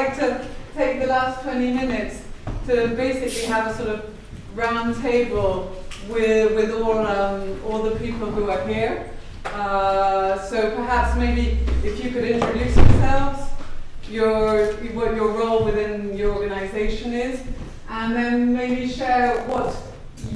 like to take the last 20 minutes to basically have a sort of round table with all the people who are here. So perhaps maybe if you could introduce yourselves, what your role within your organization is, and then maybe share what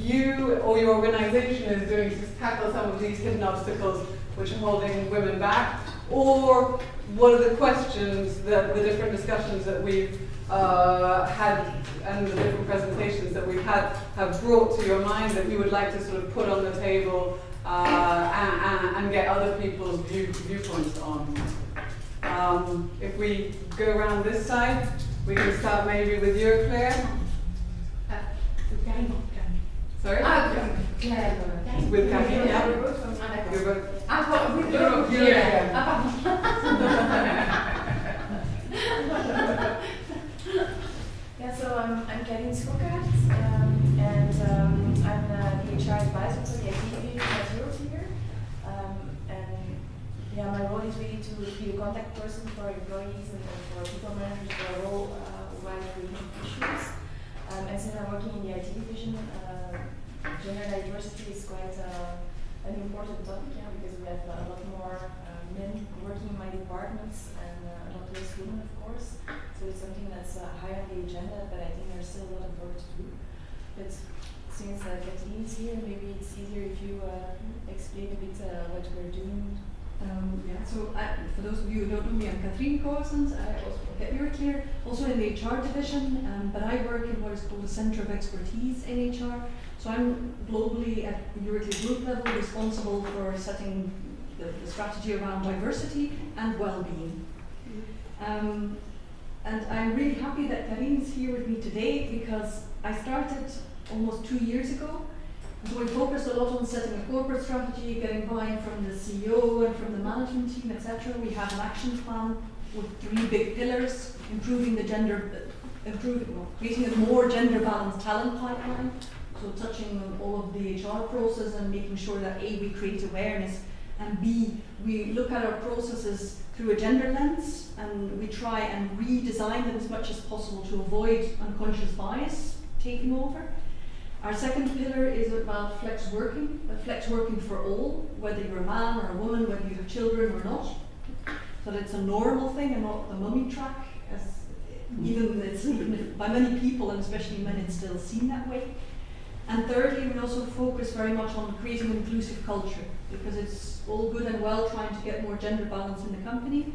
you or your organization is doing to tackle some of these hidden obstacles which are holding women back, or what are the questions that the different discussions that we've had and the different presentations that we've had have brought to your mind that you would like to sort of put on the table and get other people's viewpoints on. If we go around this side, we can start maybe with you, Claire. Sorry? With Karin, yeah. Yeah, so I'm Karin Schokkaert, and I'm the HR advisor for the IT division at Europe here. And yeah, my role is really to be the contact person for employees and for people managers for a role while creating issues. And since I'm working in the IT division, gender diversity is quite an important topic, yeah, because we have a lot more men working in my departments and a lot less women, of course. So it's something that's high on the agenda, but I think there's still a lot of work to do. But since Katrien is here, maybe it's easier if you explain a bit what we're doing. Yeah, so for those of you who don't know me, I'm Katrien Goossens. I also work at Euroclear, also in the HR division, but I work in what is called a Centre of Expertise in HR. So I'm globally at Euroclear group level responsible for setting the strategy around diversity and well-being. And I'm really happy that Karin is here with me today because I started almost 2 years ago. So we focused a lot on setting a corporate strategy, getting buy-in from the CEO and from the management team, etc. We have an action plan with 3 big pillars: creating a more gender-balanced talent pipeline, so touching on all of the HR process and making sure that A, we create awareness, and B, we look at our processes through a gender lens and we try and redesign them as much as possible to avoid unconscious bias taking over. Our second pillar is about flex working for all, whether you're a man or a woman, whether you have children or not. So that it's a normal thing and not the mummy track, as even if by many people, and especially men, it's still seen that way. And thirdly, we also focus very much on creating an inclusive culture, because it's all good and well trying to get more gender balance in the company.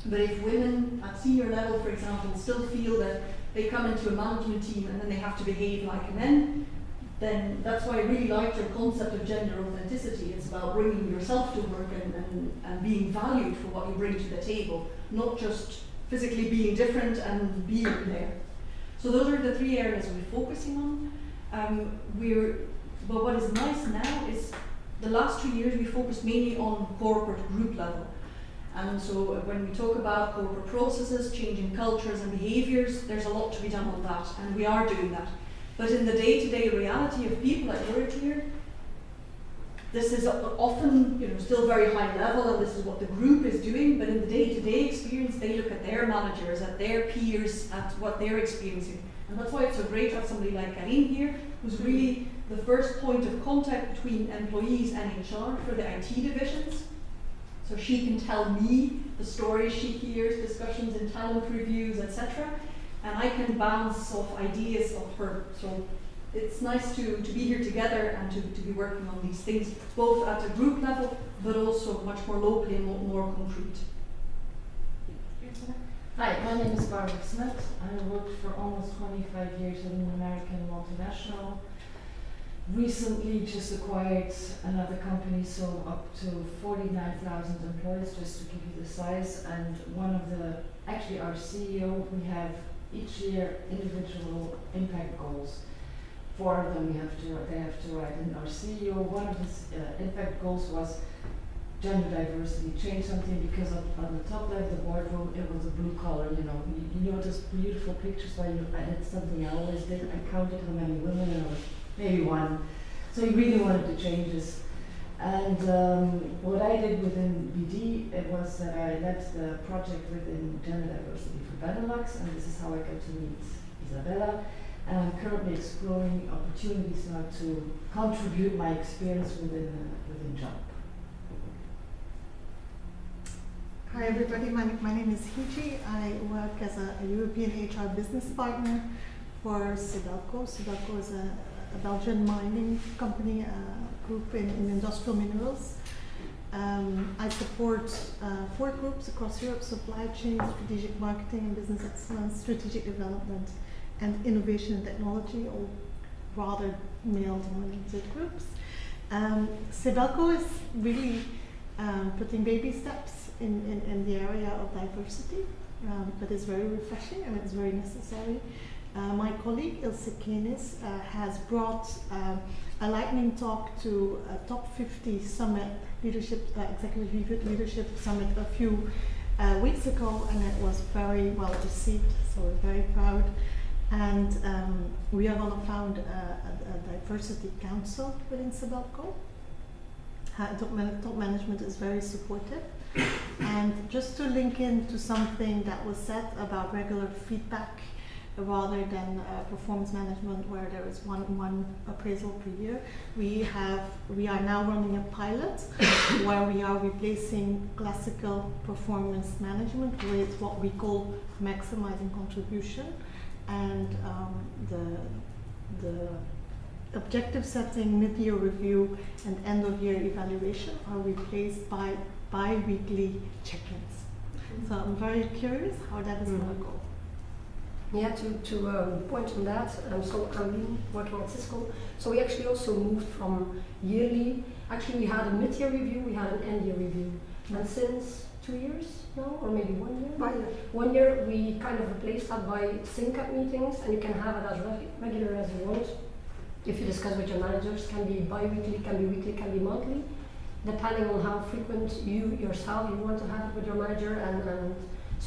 But if women at senior level, for example, still feel that they come into a management team and then they have to behave like men, then that's why I really liked your concept of gender authenticity. It's about bringing yourself to work and being valued for what you bring to the table, not just physically being different and being there. So those are the 3 areas we're focusing on. But what is nice now is the last 2 years we focused mainly on corporate group level. And so when we talk about corporate processes, changing cultures and behaviors, there's a lot to be done on that, and we are doing that. But in the day-to-day reality of people at Euroclear, this is often still very high level, and this is what the group is doing, but in the day-to-day experience, they look at their managers, at their peers, at what they're experiencing. And that's why it's so great to have somebody like Karin here, who's really the first point of contact between employees and HR for the IT divisions. So she can tell me the stories she hears, discussions in talent reviews, etc. And I can bounce off ideas of her. So it's nice to be here together and to be working on these things, both at a group level, but also much more locally and more concrete. Hi, my name is Barbara Smith. I worked for almost 25 years in an American multinational. Recently just acquired another company, so up to 49,000 employees, just to give you the size. And actually our CEO, we have each year individual impact goals. 4 of them they have to write. And our CEO, one of his impact goals was gender diversity, change something, because on the top left, the boardroom, it was a blue collar, you notice beautiful pictures where I did something I always did. I counted how many women, and it was maybe 1. So he really wanted to change this. And what I did within BD, it was that I led the project within gender diversity for Benelux, and this is how I got to meet Isabella. And I'm currently exploring opportunities now to contribute my experience within JUMP. Hi everybody, my name is Hiji. I work as a European HR business partner for Sibelco. Sibelco is a Belgian mining company group in industrial minerals. I support 4 groups across Europe: supply chain, strategic marketing and business excellence, strategic development, and innovation and technology, all rather male-dominated groups. Sibelco is really putting baby steps in the area of diversity, but it's very refreshing and it's very necessary. My colleague Ilse Kenis has brought a lightning talk to a top 50 summit leadership, executive leadership summit a few weeks ago, and it was very well received, so we're very proud. And we are going to found a diversity council within Sibelco. Top management is very supportive. And just to link in to something that was said about regular feedback rather than performance management, where there is one appraisal per year, we are now running a pilot where we are replacing classical performance management with what we call maximizing contribution, and the objective setting, mid-year review, and end-of-year evaluation are replaced by bi-weekly check-ins. So I'm very curious how that is going to go. Yeah, to point on that, so I'm working at Cisco. So we actually also moved from yearly, actually we had a mid-year review, we had an end-year review. And since 2 years now, or maybe 1 year? 1 year, we kind of replaced that by sync-up meetings, and you can have it as regular as you want. If you discuss with your managers, can be bi-weekly, can be weekly, can be monthly, depending on how frequent you yourself you want to have it with your manager, and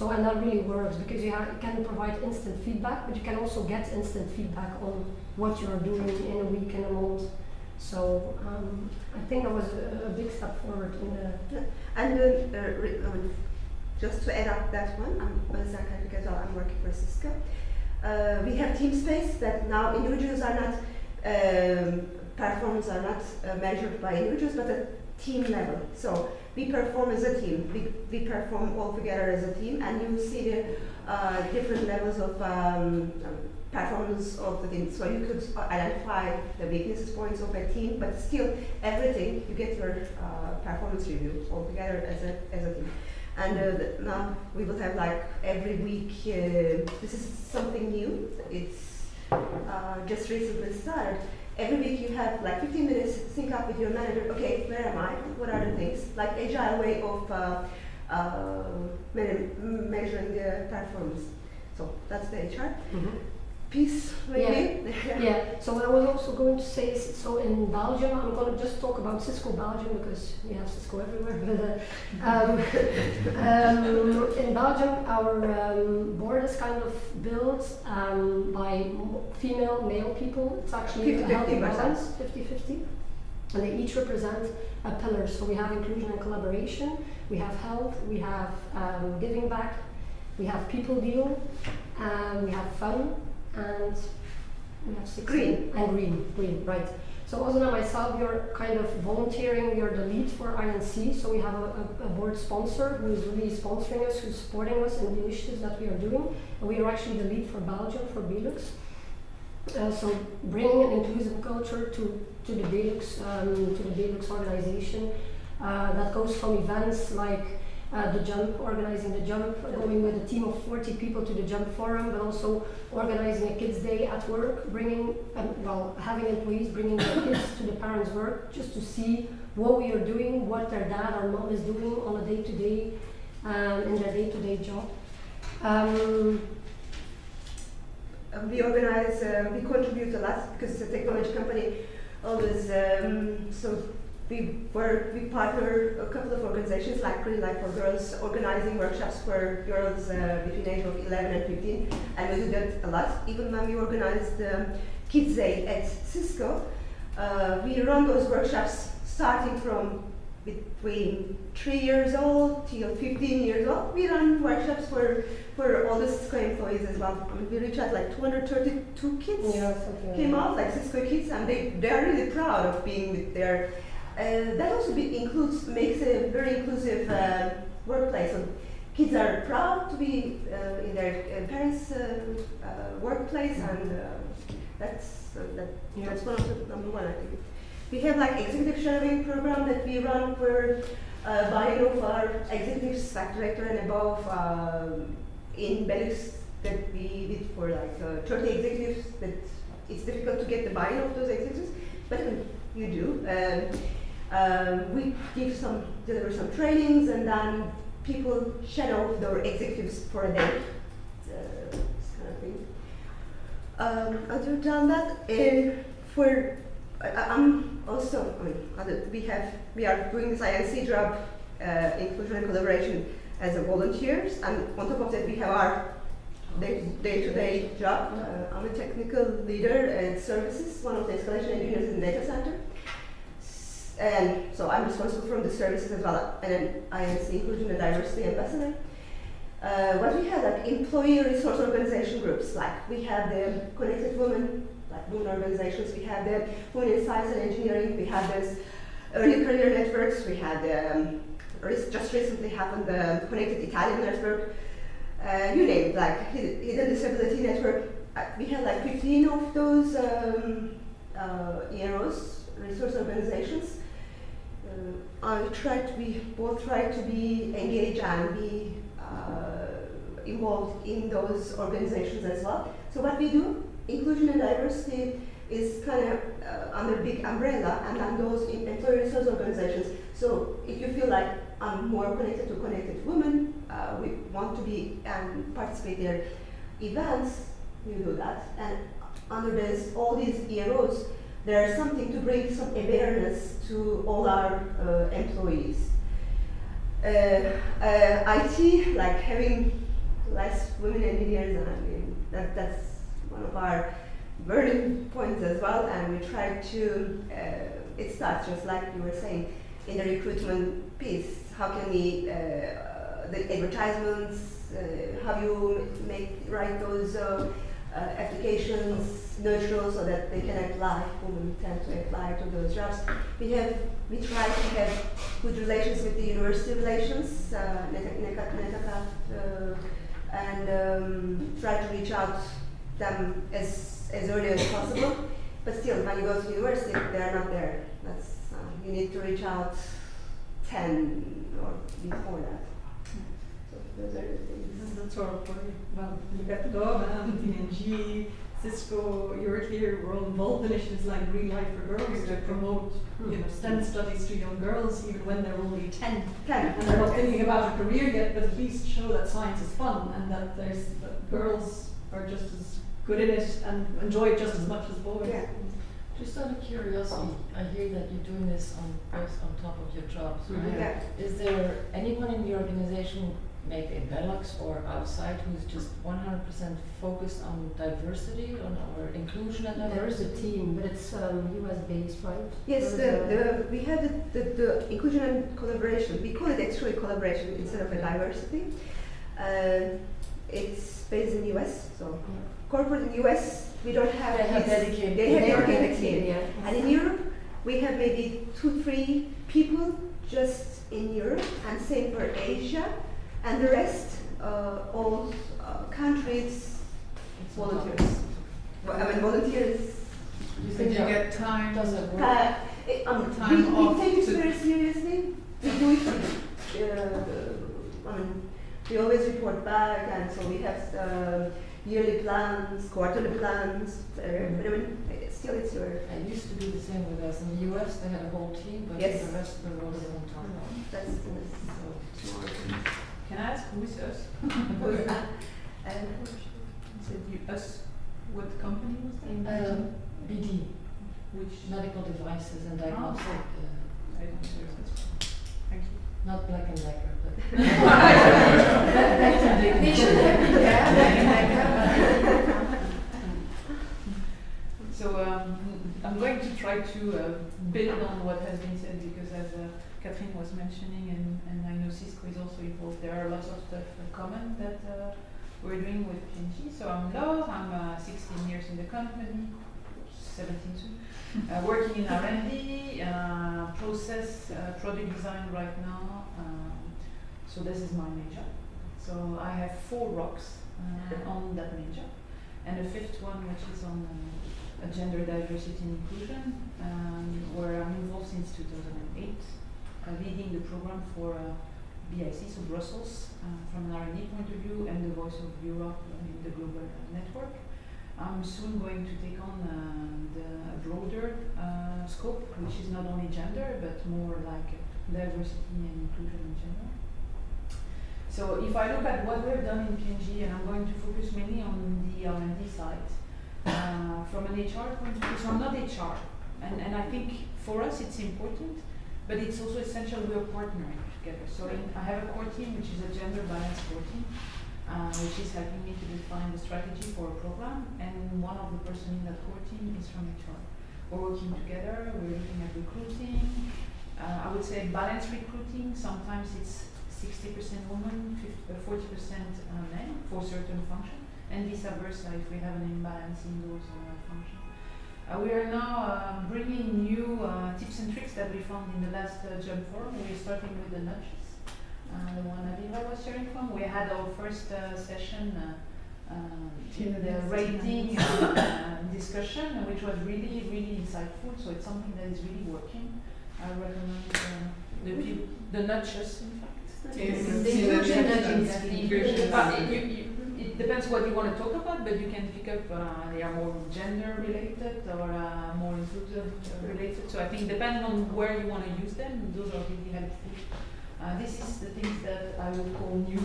that really works, because you can provide instant feedback, but you can also get instant feedback on what you are doing in a week, in a month. So I think that was a big step forward in the. And just to add up that one, I'm working for Cisco. We have team space that now individuals are not. Performance are not measured by individuals, but at team level. So we perform as a team. We perform all together as a team, and you see the different levels of performance of the team. So you could identify the weaknesses points of a team, but still everything you get your performance review all together as a team. And now we will have like every week. This is something new. It's just recently started. Every week you have like 15 minutes to sync up with your manager. Okay, where am I? What are the things? Like agile way of measuring the performance. So that's the HR piece, maybe. Yeah. So what I was also going to say is, so in Belgium, I'm going to just talk about Cisco Belgium because we have Cisco everywhere. In Belgium, our board is kind of built by female, male people. It's actually a healthy balance, 50-50. And they each represent a pillar. So we have inclusion and collaboration, we have health, we have giving back, we have people deal, we have fun, and we have 16. Green, right. So Ozan and myself, we are kind of volunteering, we are the lead for INC, so we have a board sponsor who is really sponsoring us, who's supporting us in the initiatives that we are doing, and we are actually the lead for Belgium, for Belux. So bringing an inclusive culture to the Belux organization, that goes from events like the JUMP, organizing the JUMP, going with a team of 40 people to the JUMP forum, but also organizing a kids' day at work, bringing, having employees bringing their kids to the parents' work just to see what we are doing, what their dad or mom is doing on a day-to-day, in their day-to-day job. We organize, we contribute a lot because it's a technology company. Always, so we partner a couple of organizations like Green Light for Girls, organizing workshops for girls between age of 11 and 15, and we do that a lot. Even when we organized Kids Day at Cisco, we run those workshops starting from between 3 years old till 15 years old. We run workshops for all the Cisco employees as well. I mean, we reach out like 232 kids Yeah, something like came that. out, like Cisco kids, and they are really proud of being with their. That also makes a very inclusive workplace. So kids are proud to be in their parents' workplace, and that's one of the number one, I think. We have like executive shadowing program that we run for buying of our executives, like director and above, in Belux, that we did for like 30 executives. That it's difficult to get the buy-in of those executives, but you do. We deliver some trainings, and then people shadow their executives for a day. This kind of thing. Other than that, I'm also, we are doing this INC job, inclusion and collaboration as a volunteers, and on top of that we have our day-to-day job. I'm a technical leader at services, one of the escalation engineers in the data center. And so I'm responsible for the services as well, and then INC inclusion and diversity ambassador. What we have like employee resource organization groups, like we have the Connected Women, like women organizations, we have the Women in Science and Engineering, we have this early career networks, we had just recently happened the Connected Italian Network, you name it, like Hidden Disability Network. We had like 15 of those EROs, resource organizations. We both try to be engaged and be involved in those organizations as well. So what we do, inclusion and diversity, is kind of under a big umbrella, and then those employee resource organizations. So if you feel like I'm more connected to Connected Women, we want to be and participate in their events, you do that. And under all these EROs, there's something to bring some awareness to all our employees. IT, like having less women engineers, I mean, that's one of our burning points as well, and we try to, it starts just like you were saying, in the recruitment piece. How can we, the advertisements, how you write those applications neutral so that they can apply, women tend to apply to those jobs. We try to have good relations with the university relations, NETACAF, and try to reach out them as early as possible. But still, when you go to university, they are not there. That's you need to reach out 10 or before that. So those are the things. That's sort of well, you got the government, PNG, Cisco, Euroclear, we're all involved in initiatives like Real Life for Girls to promote STEM studies to young girls even when they're only 10. And they're not thinking about a career yet, but at least show that science is fun and that that girls are just as good in it and enjoy it just as much as boys. Yeah. Just out of curiosity, I hear that you're doing this on top of your jobs, right? Yeah. Is there anyone in the organization, maybe in Benelux or outside, who's just 100% focused on diversity, or inclusion and There is a diversity? team, but it's US based, right? Yes, There is we have the inclusion and collaboration. We call it actually collaboration instead of a diversity. It's based in US, so corporate in US we don't have. They have dedicated. They have dedicated team, team. yeah. And in Europe we have maybe 2-3 people just in Europe, and same for Asia, and the rest all countries volunteers. Well, I mean volunteers. Did you get time? Does it work? Time we off take it to- very seriously. We do it. I mean, we always report back, and so we have yearly plans, quarterly plans. But I mean, still, it's your. It used to be the same with us. In the US, they had a whole team, but Yes. the rest were all on top. That's Can I ask who is us? and Said you us? What company was that? BD, Which medical devices and diagnostic, I don't know. That's fine. Thank you. not Black and Decker, but They should have been there. So I'm going to try to to build on what has been said, because as Catherine was mentioning, and I know Cisco is also involved, there are lots of stuff common that we're doing with P&G. So I'm Laure, I'm 16 years in the company, 17 soon, working in R&D, process, product design right now. So this is my major. So I have 4 rocks on that major, and a 5th one which is on gender diversity and inclusion, where I'm involved since 2008, leading the program for BIC, so Brussels, from an R&D point of view, and the Voice of Europe in the global network. I'm soon going to take on the broader scope, which is not only gender, but more like diversity and inclusion in general. So if I look at what we've done in P&G, and I'm going to focus mainly on the R&D side, from an HR point of view, so I'm not HR, and I think for us it's important, but it's also essential we are partnering together. So I have a core team, which is a gender balanced core team, which is helping me to define the strategy for a program, and one of the person in that core team is from HR. We're working together, we're looking at recruiting, I would say balanced recruiting. Sometimes it's 60% women, 40% men for certain function, and vice versa if we have an imbalance in those functions. We are now bringing new tips and tricks that we found in the last Jump Forum. We're starting with the nudges, the one Aviva was sharing from. We had our first session in the rating discussion, which was really, really insightful. So it's something that is really working. I recommend the nudges, in fact. It depends what you want to talk about, but you can pick up, they are more gender related or more inclusive related. So I think depending on where you want to use them, those are really helpful. This is the things that I would call new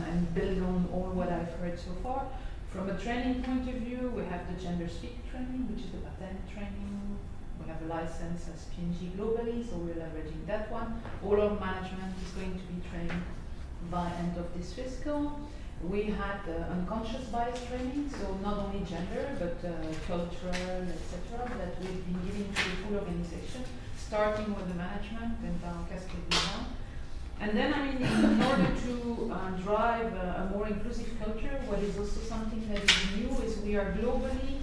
and build on all what I've heard so far. From a training point of view, we have the gender speak training, which is the patent training. We have a license as P&G globally, so we're leveraging that one. All our management is going to be trained by end of this fiscal. We had unconscious bias training, so not only gender, but cultural, etc., that we've been giving to the full organization, starting with the management and cascading down. And then, I mean, in order to drive a more inclusive culture, what is also something that is new is we are globally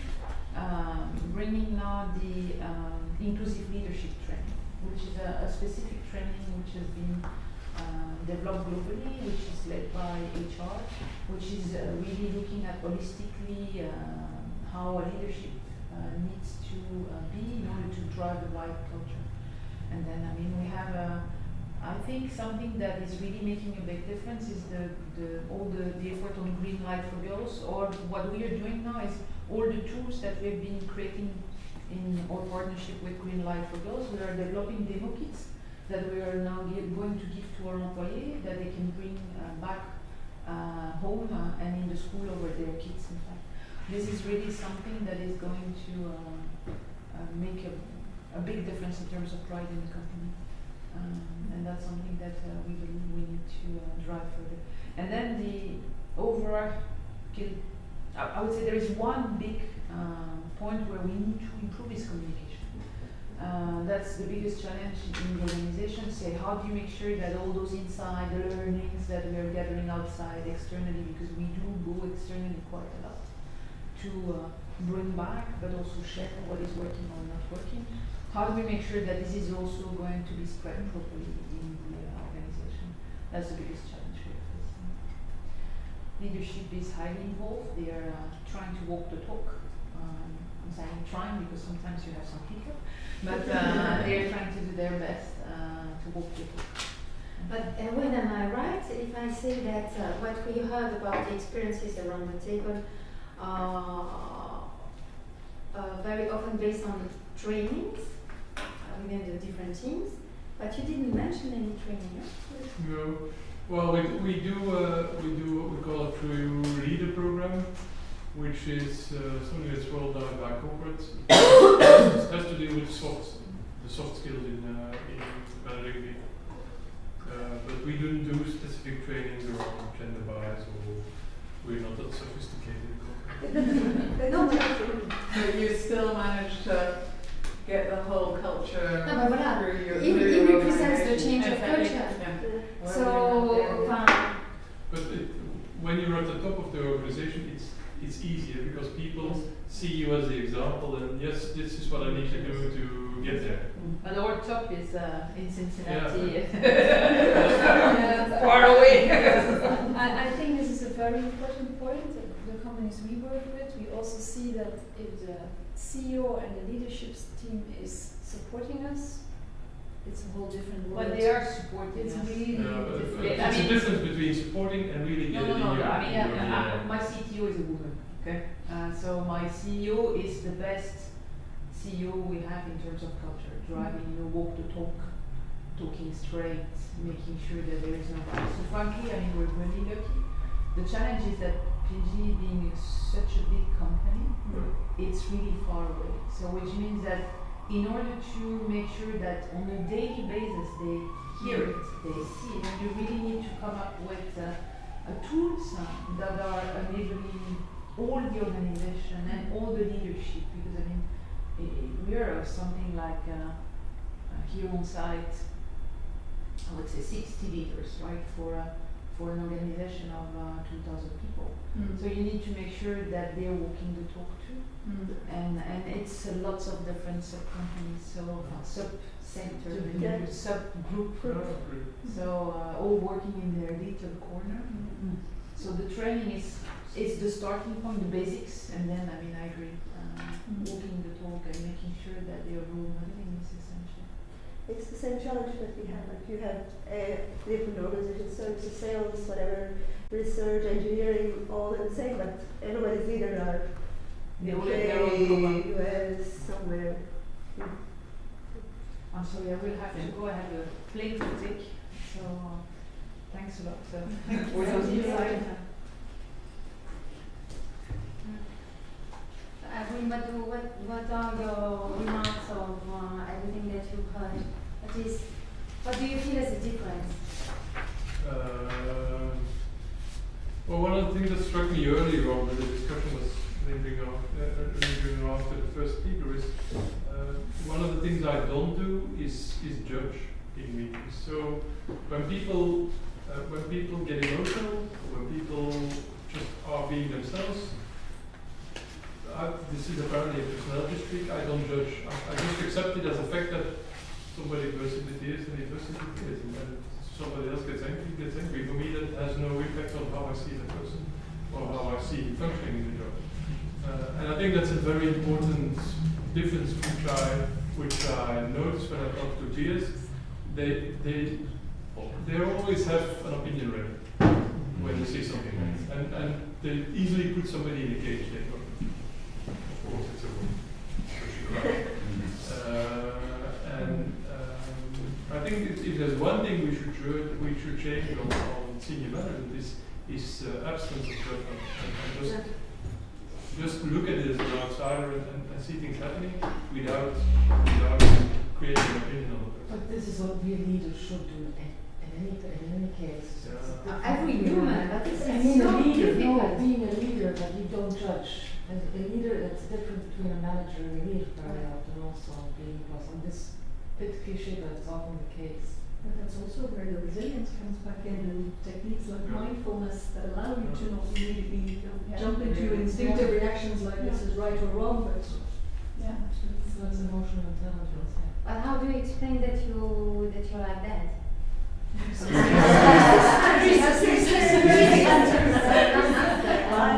bringing now the inclusive leadership training, which is a specific training which has been developed globally, which is led by HR, which is really looking at holistically how a leadership needs to be in order to drive the right culture. And then, I mean, we have I think something that is really making a big difference is the effort on Green Light for Girls, or what we are doing now is all the tools that we've been creating in our partnership with Green Light for Girls. We are developing demo kits that we are now going to give to our employees that they can bring back home and in the school over their kids, in fact. This is really something that is going to make a big difference in terms of pride in the company. And that's something that we believe we need to drive further. And then the overkill, I would say there is one big point where we need to improve is communication. That's the biggest challenge in the organization. Say, how do you make sure that all those inside learnings that we are gathering outside externally, because we do go externally quite a lot, to bring back, but also share what is working or not working. How do we make sure that this is also going to be spread properly in the organization? That's the biggest challenge we're facing. Leadership is highly involved. They are trying to walk the talk. I'm saying trying because sometimes you have some hiccup, but they are trying to do their best to walk the talk. But when am I right if I say that what we heard about the experiences around the table are very often based on trainings within the different teams, but you didn't mention any training. No. Well, we do what we call a True Leader program, which is something that's rolled out by corporates. It has to do with the soft skills in managing people. But we don't do specific trainings around gender bias, or we're not that sophisticated. So you still manage to get the whole culture No, but voilà. through your He through your represents the organisation. change of Exactly. culture. Yeah. So, But when you're at the top of the organization, it's easier because people see you as the example, and yes, this is what I need to do to get there. And our top is in Cincinnati. Yeah. Far away. I think this is a very important point. The companies we work with, we also see that if the CEO and the leadership team is supporting us, it's a whole different world. But they are supporting It's us. really But different. I it's a mean- difference between supporting and really No, getting no, no. your I mean, your- my CTO is a woman. Okay, so my CEO is the best CEO we have in terms of culture, driving walk the talk, talking straight, making sure that there is no bias. So frankly, I mean, we're really lucky. The challenge is that PG being such a big company, it's really far away. So which means that in order to make sure that on a daily basis they hear it, they see it, and you really need to come up with tools that are enabling all the organization and all the leadership, because I mean, we are something like here on site, I would say 60 leaders, right, for an organization of 2,000 people. So you need to make sure that they're walking the talk too, and it's lots of different sub companies, so sub-center, Yeah. sub-group, Great. so all working in their little corner. So the training is the starting point, the basics, and then I mean I agree, walking the talk and making sure that they are role modeling is essential. It's the same challenge that we have. Like you have different organizations, services, sales, whatever, research, engineering, all the same, but everybody's either are They all UK, have their own program. US, somewhere. I'm sorry, I will have to go. I have a plane to take, so thanks a lot for those insights. what are your remarks of everything that you've heard? What do you feel as a difference? Well, one of the things that struck me earlier on when the discussion was lingering after the first speaker is one of the things I don't do is judge in meetings. So when people get emotional, when people just are being themselves, this is apparently a personality streak. I don't judge. I just accept it as a fact that somebody bursts into tears and he bursts into tears, and then somebody else gets angry. For me, that has no impact on how I see the person or how I see him functioning in the job. And I think that's a very important difference which I notice when I talk to GS. They always have an opinion ready when they see something, and they easily put somebody in a cage. They go, of course, it's a woman. I think if there's one thing we should change on senior management is absence of judgment, and just look at it as an outsider and see things happening without creating an opinion on the person. But this is what we leaders should do in any case. Yeah. Every human, but it's I mean, so a leader, difficult. being a leader, but you don't judge. And a leader, it's different between a manager and a leader very often also being a boss. And this bit cliche, but it's often the case. But that's also where the resilience comes back in, and techniques like Yeah. mindfulness that allow you to not immediately Yeah. jump into instinctive reactions like this is right or wrong, but Yeah. So that's emotional intelligence. Yeah. But how do you explain that you're like that?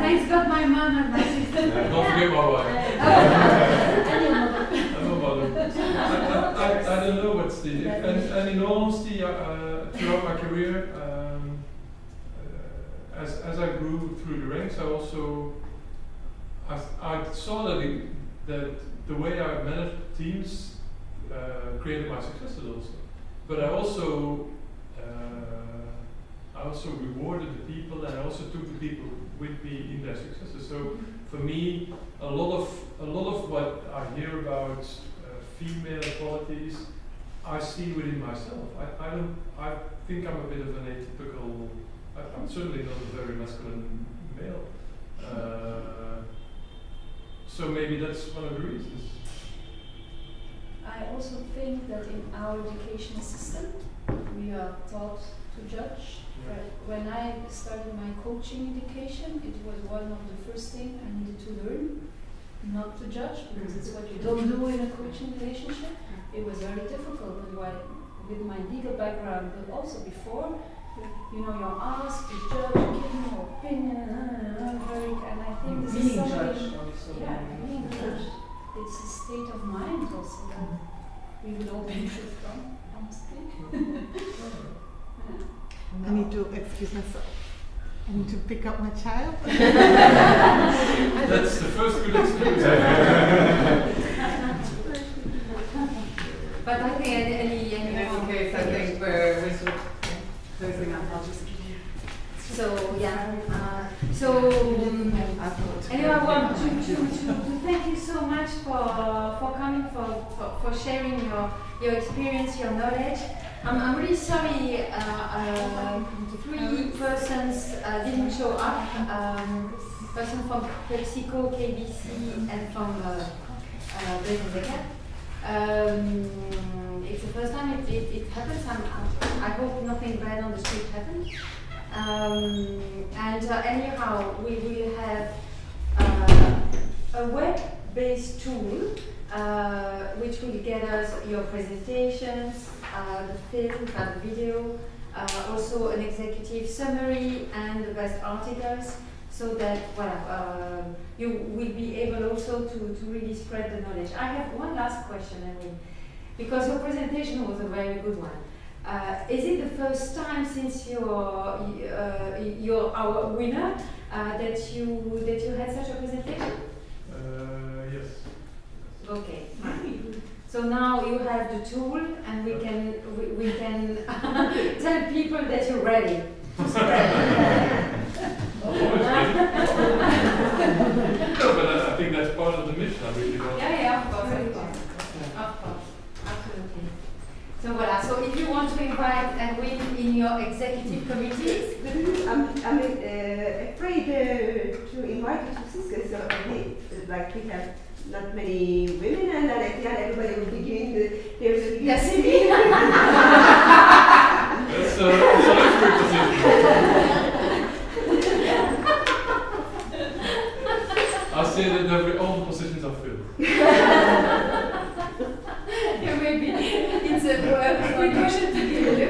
Thanks God my mom and my sister. Don't forget my wife. I'm a mother. I don't know what's the and in all honesty, throughout my career, as I grew through the ranks, I also I saw that the way I managed teams created my successes also, but I also rewarded the people, and I also took the people with me in their successes. So for me, a lot of what I hear about female qualities, I see within myself. I think I'm a bit of an atypical. I'm certainly not a very masculine male. So maybe that's one of the reasons. I also think that in our education system, we are taught to judge. When I started my coaching education, it was one of the first things I needed to learn, not to judge, because it's what you don't do in a coaching relationship. It was very difficult with my legal background, but also before, you're asked to judge, give your opinion, and I think this is Being something. judged also. Yeah, being judged. It's a state of mind also that we would all benefit from, honestly. I need to excuse myself. I need to pick up my child. That's the first good excuse. But I think any In any case, I think we're sort of closing up. I'll just give you. so yeah. Anyway, I want to thank you so much for coming, for sharing your experience, your knowledge. I'm really sorry 3 persons didn't show up. Person from PepsiCo, KBC, and from Berendecker. It's the first time it happens. I hope nothing bad on the street happens. Anyhow, we will have a web-based tool which will get us your presentations, the film, the video, also an executive summary and the best articles, so that you will be able also to really spread the knowledge. I have one last question, because your presentation was a very good one. Is it the first time since you're our winner that you had such a presentation? Yes. Okay. So now you have the tool, and we can tell people that you're ready to spread. No, but I think that's part of the mission. I really don't. Yeah, of course, absolutely. So if you want to invite and win in your executive committees, I'm afraid to invite you to Cisco, so we have not many women, and then at the end everybody will begin there's a yes. That's an expert position. I'll say that all the positions are filled. Yeah, maybe it's a quick question to give you.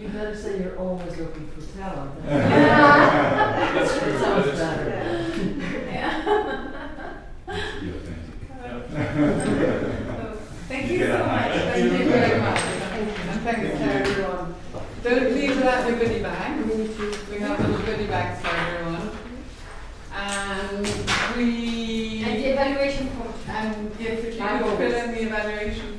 You better say you're always looking for talent. That's true. Sounds That is better. true. Thank you so much. Thank you very much. And thanks to everyone. Don't leave without your goodie bag. We have little goodie bags for everyone. And And the evaluation form. yes, if you could fill in the evaluation